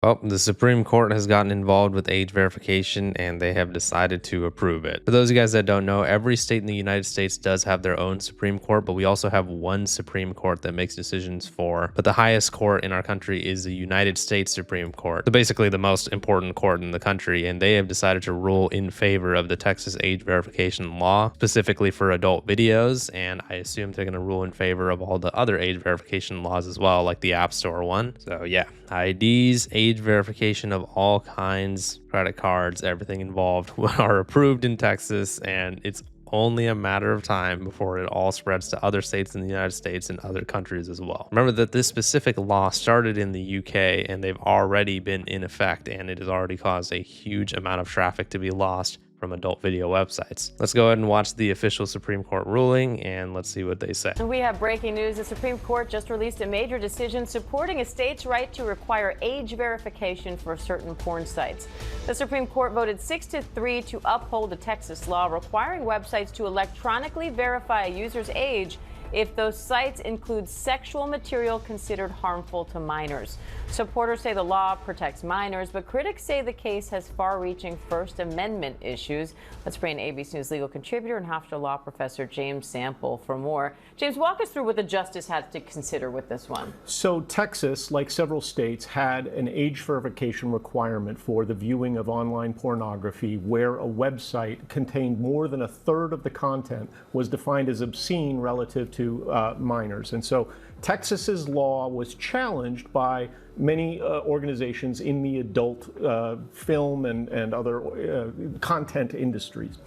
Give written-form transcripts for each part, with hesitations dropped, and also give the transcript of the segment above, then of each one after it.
Well, the Supreme Court has gotten involved with age verification and they have decided to approve it. For those of you guys that don't know, every state in the United States does have their own Supreme Court, but we also have one Supreme Court that makes decisions for. But the highest court in our country is the United States Supreme Court. So basically the most important court in the country, and they have decided to rule in favor of the Texas age verification law, specifically for adult videos, and I assume they're going to rule in favor of all the other age verification laws as well, like the App Store one. So yeah, IDs, age verification of all kinds, credit cards, everything involved are approved in Texas, and it's only a matter of time before it all spreads to other states in the United States and other countries as well. Remember that this specific law started in the UK and they've already been in effect, and it has already caused a huge amount of traffic to be lost from adult video websites. Let's go ahead and watch the official Supreme Court ruling and let's see what they say. We have breaking news. The Supreme Court just released a major decision supporting a state's right to require age verification for certain porn sites. The Supreme Court voted 6-3 to uphold the Texas law requiring websites to electronically verify a user's age if those sites include sexual material considered harmful to minors. Supporters say the law protects minors, but critics say the case has far-reaching First Amendment issues. Let's bring in ABC News legal contributor and Hofstra Law professor James Sample for more. James, walk us through what the justice had to consider with this one. So Texas, like several states, had an age verification requirement for the viewing of online pornography where a website contained more than a third of the content was defined as obscene relative to minors. And so Texas's law was challenged by many organizations in the adult film and other content industries.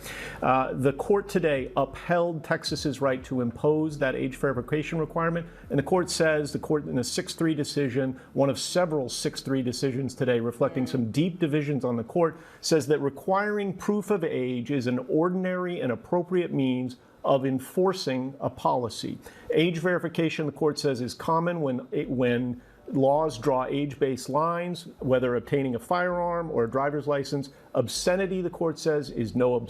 The court today upheld Texas's right to impose that age verification requirement, and the court says, the court in a 6-3 decision, one of several 6-3 decisions today reflecting some deep divisions on the court, says that requiring proof of age is an ordinary and appropriate means of enforcing a policy. Age verification, the court says, is common when laws draw age-based lines, whether obtaining a firearm or a driver's license. Obscenity, the court says, is no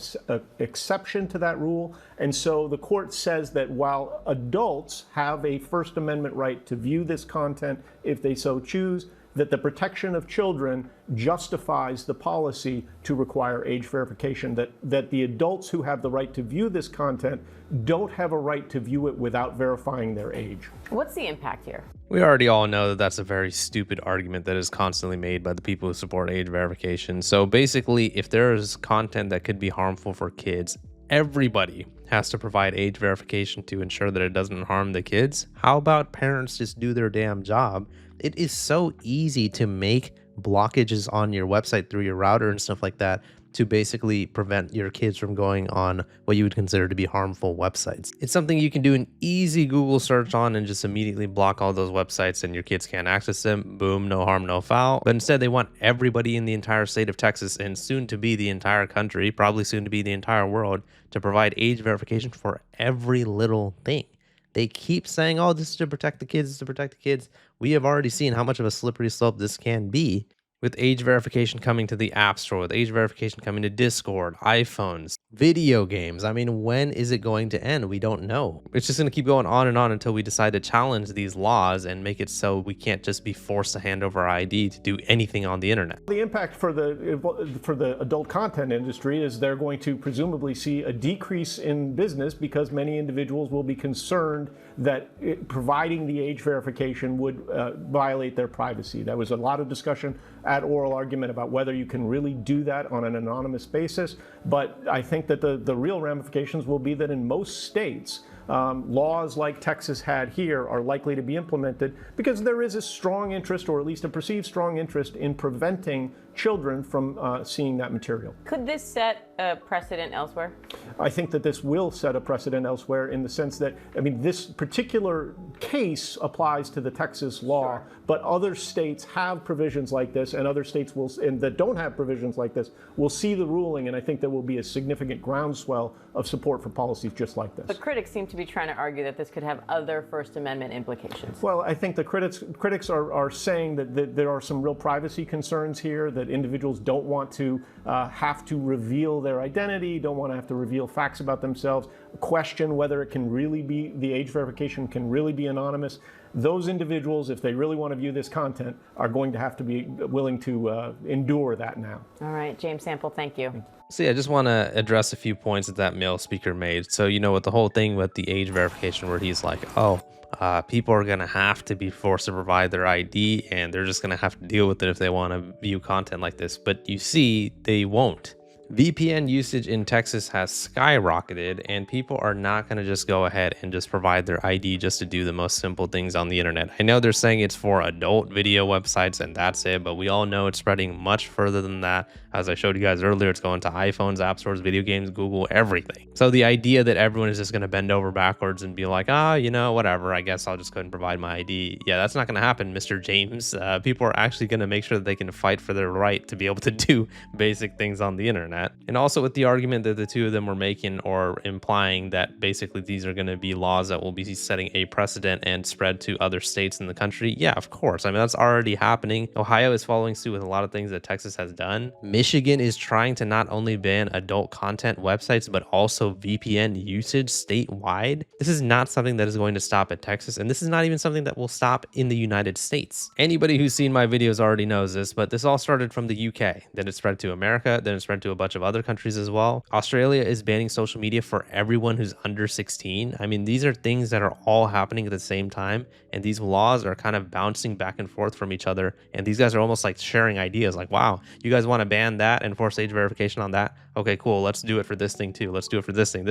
exception to that rule. And so the court says that while adults have a First Amendment right to view this content if they so choose, that the protection of children justifies the policy to require age verification, that the adults who have the right to view this content don't have a right to view it without verifying their age. What's the impact here? We already all know that that's a very stupid argument that is constantly made by the people who support age verification. So basically, if there is content that could be harmful for kids, everybody has to provide age verification to ensure that it doesn't harm the kids. How about parents just do their damn job? It is so easy to make blockages on your website through your router and stuff like that to basically prevent your kids from going on what you would consider to be harmful websites. It's something you can do an easy Google search on and just immediately block all those websites and your kids can't access them. Boom, no harm, no foul. But instead they want everybody in the entire state of Texas and soon to be the entire country, probably soon to be the entire world, to provide age verification for every little thing. They keep saying, oh, this is to protect the kids, this is to protect the kids. We have already seen how much of a slippery slope this can be with age verification coming to the App Store, with age verification coming to Discord, iPhones, video games. I mean, when is it going to end? We don't know. It's just going to keep going on and on until we decide to challenge these laws and make it so we can't just be forced to hand over our ID to do anything on the internet. The impact for the adult content industry is they're going to presumably see a decrease in business because many individuals will be concerned that providing the age verification would violate their privacy. There was a lot of discussion at oral argument about whether you can really do that on an anonymous basis, but I think that the real ramifications will be that in most states, laws like Texas had here are likely to be implemented because there is a strong interest, or at least a perceived strong interest, in preventing children from seeing that material. Could this set a precedent elsewhere? I think that this will set a precedent elsewhere in the sense that, I mean, this particular case applies to the Texas law, sure, but other states have provisions like this, and other states will, and that don't have provisions like this, will see the ruling, and I think there will be a significant groundswell of support for policies just like this. But critics seem to be trying to argue that this could have other First Amendment implications. Well, I think the critics are saying that there are some real privacy concerns here, that individuals don't want to have to reveal their identity, don't want to have to reveal facts about themselves, question whether it can really be, the age verification can really be anonymous. those individuals, if they really want to view this content, are going to have to be willing to endure that now. All right, James Sample, thank you. So yeah, I just want to address a few points that that male speaker made. So, with the whole thing with the age verification where he's like, oh, people are going to have to be forced to provide their ID and they're just going to have to deal with it if they want to view content like this. But you see, they won't. VPN usage in Texas has skyrocketed, and people are not going to just go ahead and just provide their ID just to do the most simple things on the internet. I know they're saying it's for adult video websites and that's it, but we all know it's spreading much further than that. As I showed you guys earlier, it's going to iPhones, app stores, video games, Google, everything. So the idea that everyone is just going to bend over backwards and be like, whatever, I guess I'll just go ahead and provide my ID. Yeah, that's not going to happen, Mr. James. People are actually going to make sure that they can fight for their right to be able to do basic things on the internet. And also with the argument that the two of them were making or implying that basically these are going to be laws that will be setting a precedent and spread to other states in the country. Yeah, of course. I mean, that's already happening. Ohio is following suit with a lot of things that Texas has done. Michigan is trying to not only ban adult content websites, but also VPN usage statewide. This is not something that is going to stop at Texas, and this is not even something that will stop in the United States. Anybody who's seen my videos already knows this, but this all started from the UK. Then it spread to America, then it spread to a bunch of other countries as well. Australia is banning social media for everyone who's under 16. I mean, these are things that are all happening at the same time, and these laws are kind of bouncing back and forth from each other, and these guys are almost like sharing ideas like, wow, you guys want to ban that and force age verification on that? Okay, cool, let's do it for this thing too. Let's do it for this thing.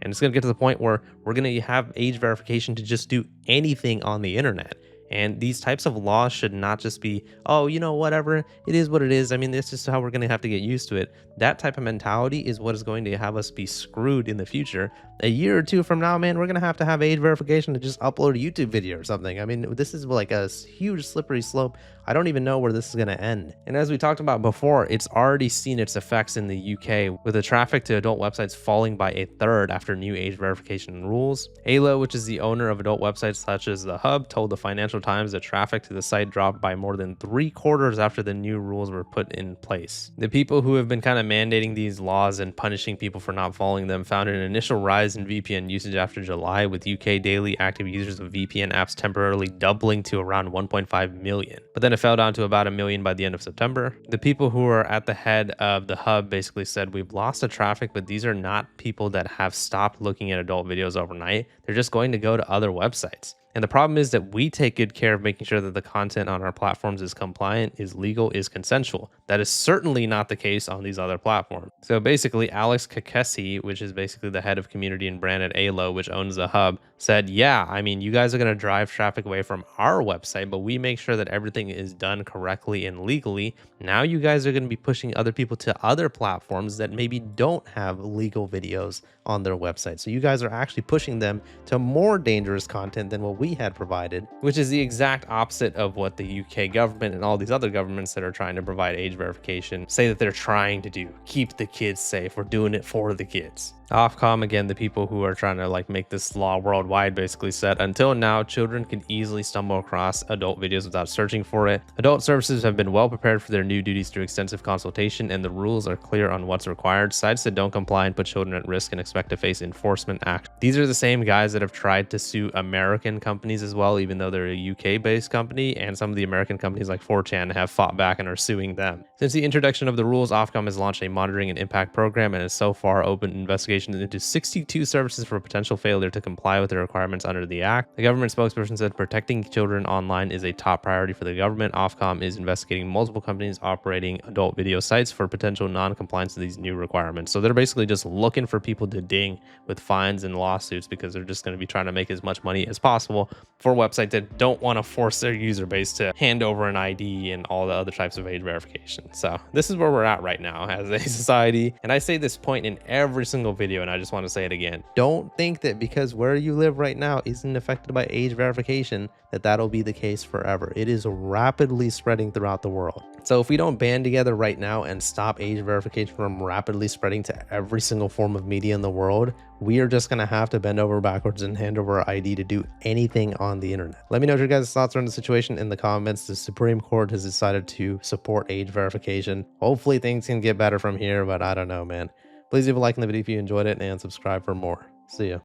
And it's going to get to the point where we're going to have age verification to just do anything on the internet. And these types of laws should not just be, oh, whatever, it is what it is. I mean, this is how we're going to have to get used to it. That type of mentality is what is going to have us be screwed in the future. A year or two from now, man, we're going to have age verification to just upload a YouTube video or something. I mean, this is like a huge slippery slope. I don't even know where this is going to end. And as we talked about before, it's already seen its effects in the UK, with the traffic to adult websites falling by a third after new age verification rules. ALO, which is the owner of adult websites such as The Hub, told the Financial Times that traffic to the site dropped by more than 3/4 after the new rules were put in place. The people who have been kind of mandating these laws and punishing people for not following them found an initial rise in VPN usage after July, with UK daily active users of VPN apps temporarily doubling to around 1.5 million. But then it fell down to about 1 million by the end of September. The people who are at the head of The Hub basically said, we've lost the traffic, but these are not people that have stopped looking at adult videos overnight. They're just going to go to other websites. And the problem is that we take good care of making sure that the content on our platforms is compliant, is legal, is consensual. That is certainly not the case on these other platforms. So basically, Alex Kakesi, which is basically the head of community and brand at ALO, which owns The Hub, said, yeah, I mean, you guys are going to drive traffic away from our website, but we make sure that everything is done correctly and legally. Now you guys are going to be pushing other people to other platforms that maybe don't have legal videos on their website. So you guys are actually pushing them to more dangerous content than what we had provided, which is the exact opposite of what the UK government and all these other governments that are trying to provide age verification say that they're trying to do. Keep the kids safe. We're doing it for the kids. Ofcom, again, the people who are trying to make this law worldwide, basically said, until now, children can easily stumble across adult videos without searching for it. Adult services have been well prepared for their new duties through extensive consultation, and the rules are clear on what's required. Sites that don't comply and put children at risk can expect to face enforcement action. These are the same guys that have tried to sue American companies as well, even though they're a UK-based company, and some of the American companies like 4chan have fought back and are suing them. Since the introduction of the rules, Ofcom has launched a monitoring and impact program and has so far opened investigations into 62 services for potential failure to comply with the requirements under the Act. The government spokesperson said protecting children online is a top priority for the government. Ofcom is investigating multiple companies operating adult video sites for potential non-compliance to these new requirements. So they're basically just looking for people to ding with fines and lawsuits because they're just going to be trying to make as much money as possible for websites that don't want to force their user base to hand over an ID and all the other types of age verification. So this is where we're at right now as a society. And I say this point in every single video, and I just want to say it again. Don't think that because where you live right now isn't affected by age verification, that that'll be the case forever. It is rapidly spreading throughout the world. So if we don't band together right now and stop age verification from rapidly spreading to every single form of media in the world, we are just going to have to bend over backwards and hand over our ID to do anything on the internet. Let me know what your guys' thoughts are on the situation in the comments. The Supreme Court has decided to support age verification. Hopefully things can get better from here, but I don't know, man. Please leave a like in the video if you enjoyed it and subscribe for more. See ya.